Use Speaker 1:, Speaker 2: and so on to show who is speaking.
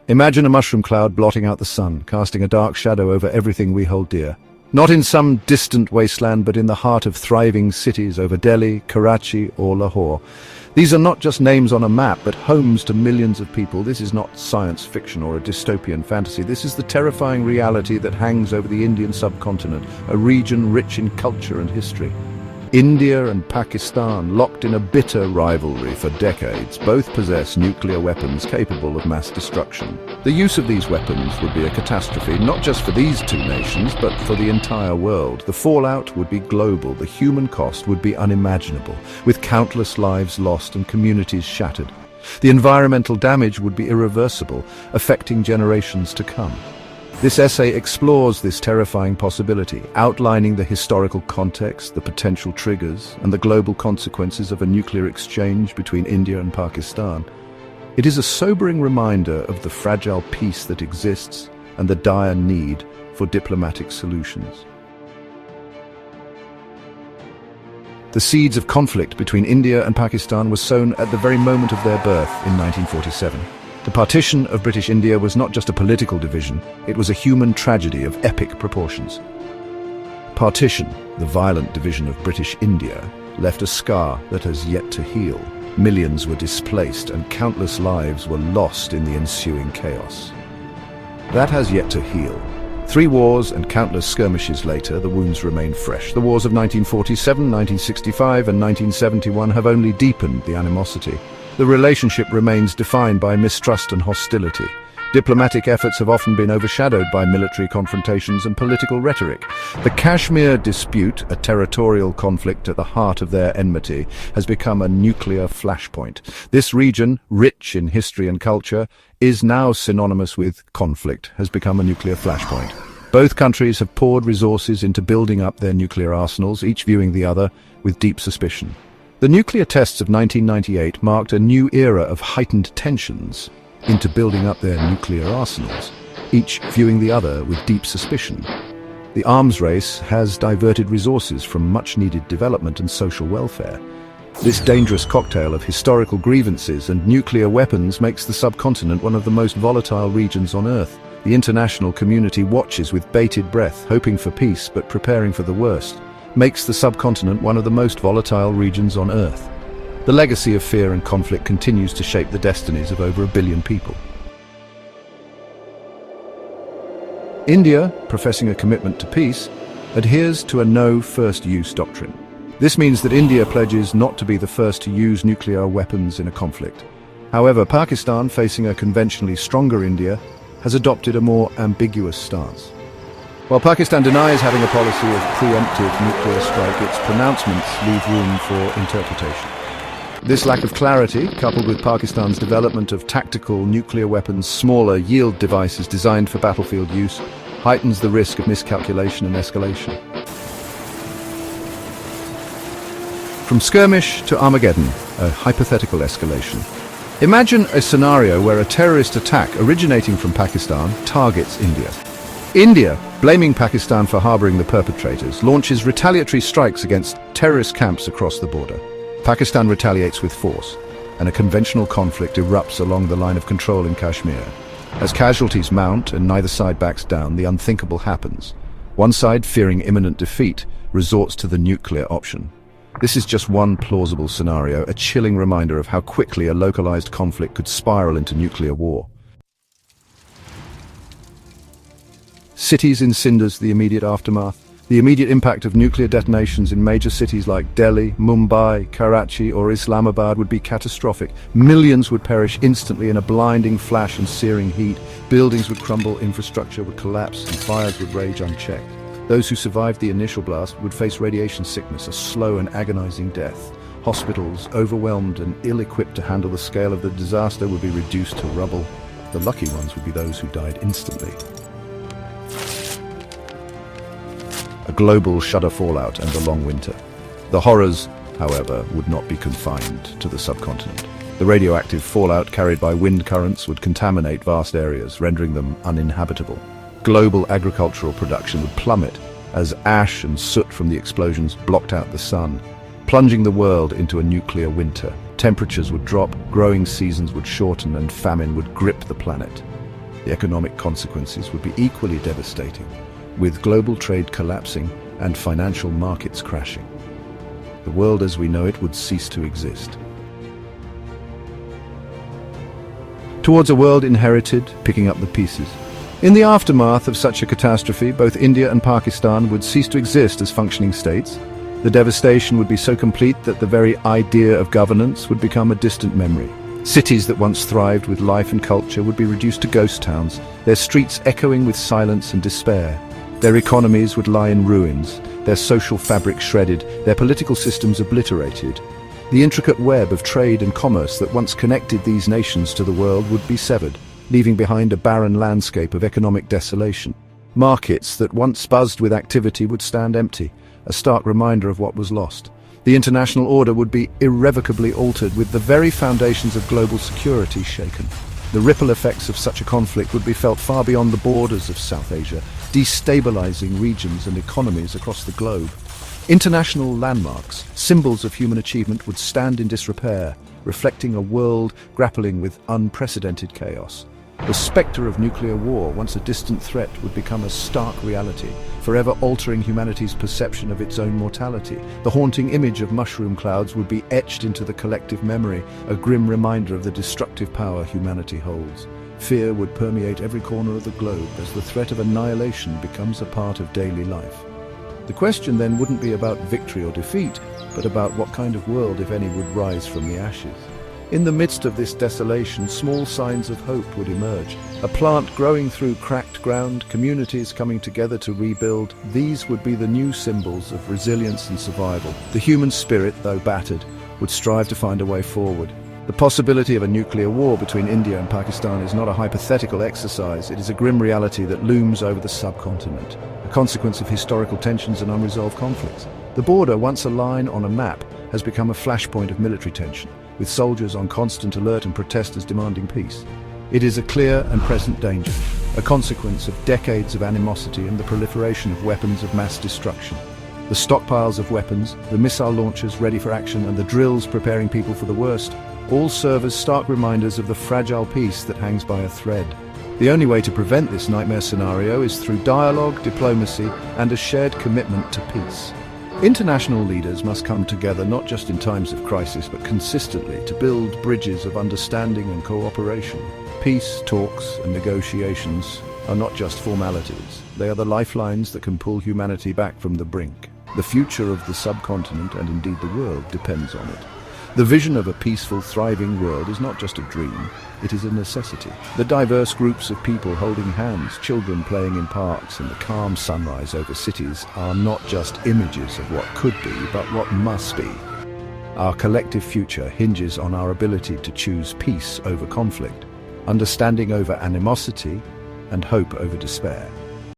Speaker 1: Imagine a mushroom cloud blotting out the sun, casting a dark shadow over everything we hold dear. Not in some distant wasteland, but in the heart of thriving cities over Delhi, Karachi, or Lahore. These are not just names on a map, but homes to millions of people. This is not science fiction or a dystopian fantasy. This is the terrifying reality that hangs over the Indian subcontinent, a region rich in culture and history. India and Pakistan, locked in a bitter rivalry for decades, both possess nuclear weapons capable of mass destruction. The use of these weapons would be a catastrophe, not just for these two nations, but for the entire world. The fallout would be global, the human cost would be unimaginable, with countless lives lost and communities shattered. The environmental damage would be irreversible, affecting generations to come. This essay explores this terrifying possibility, outlining the historical context, the potential triggers, and the global consequences of a nuclear exchange between India and Pakistan. It is a sobering reminder of the fragile peace that exists and the dire need for diplomatic solutions. The seeds of conflict between India and Pakistan were sown at the very moment of their birth in 1947. The partition of British India was not just a political division, it was a human tragedy of epic proportions. Partition, the violent division of British India, left a scar that has yet to heal. Millions were displaced and countless lives were lost in the ensuing chaos. That has yet to heal. 3 wars and countless skirmishes later, the wounds remain fresh. The wars of 1947, 1965 and 1971 have only deepened the animosity. The relationship remains defined by mistrust and hostility. Diplomatic efforts have often been overshadowed by military confrontations and political rhetoric. The Kashmir dispute, a territorial conflict at the heart of their enmity, has become a nuclear flashpoint. This region, rich in history and culture, is now synonymous with conflict, has become a nuclear flashpoint. Both countries have poured resources into building up their nuclear arsenals, each viewing the other with deep suspicion. The nuclear tests of 1998 marked a new era of heightened tensions into building up their nuclear arsenals, each viewing the other with deep suspicion. The arms race has diverted resources from much-needed development and social welfare. This dangerous cocktail of historical grievances and nuclear weapons makes the subcontinent one of the most volatile regions on Earth. The international community watches with bated breath, hoping for peace but preparing for the worst. Makes the subcontinent one of the most volatile regions on Earth. The legacy of fear and conflict continues to shape the destinies of over 1 billion people. India, professing a commitment to peace, adheres to a no-first-use doctrine. This means that India pledges not to be the first to use nuclear weapons in a conflict. However, Pakistan, facing a conventionally stronger India, has adopted a more ambiguous stance. While Pakistan denies having a policy of preemptive nuclear strike, its pronouncements leave room for interpretation. This lack of clarity, coupled with Pakistan's development of tactical nuclear weapons, smaller yield devices designed for battlefield use, heightens the risk of miscalculation and escalation. From skirmish to Armageddon, a hypothetical escalation. Imagine a scenario where a terrorist attack originating from Pakistan targets India. India, blaming Pakistan for harboring the perpetrators, launches retaliatory strikes against terrorist camps across the border. Pakistan retaliates with force, and a conventional conflict erupts along the line of control in Kashmir. As casualties mount and neither side backs down, the unthinkable happens. One side, fearing imminent defeat, resorts to the nuclear option. This is just one plausible scenario, a chilling reminder of how quickly a localized conflict could spiral into nuclear war. Cities in cinders, the immediate aftermath. The immediate impact of nuclear detonations in major cities like Delhi, Mumbai, Karachi or Islamabad would be catastrophic. Millions would perish instantly in a blinding flash and searing heat. Buildings would crumble, infrastructure would collapse, and fires would rage unchecked. Those who survived the initial blast would face radiation sickness, a slow and agonizing death. Hospitals, overwhelmed and ill-equipped to handle the scale of the disaster, would be reduced to rubble. The lucky ones would be those who died instantly. A global shudder fallout and a long winter. The horrors, however, would not be confined to the subcontinent. The radioactive fallout carried by wind currents would contaminate vast areas, rendering them uninhabitable. Global agricultural production would plummet as ash and soot from the explosions blocked out the sun, plunging the world into a nuclear winter. Temperatures would drop, growing seasons would shorten, and famine would grip the planet. The economic consequences would be equally devastating, with global trade collapsing and financial markets crashing. The world as we know it would cease to exist. Towards a world inherited, picking up the pieces. In the aftermath of such a catastrophe, both India and Pakistan would cease to exist as functioning states. The devastation would be so complete that the very idea of governance would become a distant memory. Cities that once thrived with life and culture would be reduced to ghost towns, their streets echoing with silence and despair. Their economies would lie in ruins, their social fabric shredded, their political systems obliterated. The intricate web of trade and commerce that once connected these nations to the world would be severed, leaving behind a barren landscape of economic desolation. Markets that once buzzed with activity would stand empty, a stark reminder of what was lost. The international order would be irrevocably altered, with the very foundations of global security shaken. The ripple effects of such a conflict would be felt far beyond the borders of South Asia, destabilizing regions and economies across the globe. International landmarks, symbols of human achievement, would stand in disrepair, reflecting a world grappling with unprecedented chaos. The spectre of nuclear war, once a distant threat, would become a stark reality, forever altering humanity's perception of its own mortality. The haunting image of mushroom clouds would be etched into the collective memory, a grim reminder of the destructive power humanity holds. Fear would permeate every corner of the globe as the threat of annihilation becomes a part of daily life. The question then wouldn't be about victory or defeat, but about what kind of world, if any, would rise from the ashes. In the midst of this desolation, small signs of hope would emerge. A plant growing through cracked ground, communities coming together to rebuild. These would be the new symbols of resilience and survival. The human spirit, though battered, would strive to find a way forward. The possibility of a nuclear war between India and Pakistan is not a hypothetical exercise. It is a grim reality that looms over the subcontinent, a consequence of historical tensions and unresolved conflicts. The border, once a line on a map, has become a flashpoint of military tension, with soldiers on constant alert and protesters demanding peace. It is a clear and present danger, a consequence of decades of animosity and the proliferation of weapons of mass destruction. The stockpiles of weapons, the missile launchers ready for action, and the drills preparing people for the worst, all serve as stark reminders of the fragile peace that hangs by a thread. The only way to prevent this nightmare scenario is through dialogue, diplomacy, and a shared commitment to peace. International leaders must come together not just in times of crisis, but consistently to build bridges of understanding and cooperation. Peace talks and negotiations are not just formalities. They are the lifelines that can pull humanity back from the brink. The future of the subcontinent, and indeed the world, depends on it. The vision of a peaceful, thriving world is not just a dream, it is a necessity. The diverse groups of people holding hands, children playing in parks, and the calm sunrise over cities are not just images of what could be, but what must be. Our collective future hinges on our ability to choose peace over conflict, understanding over animosity, and hope over despair.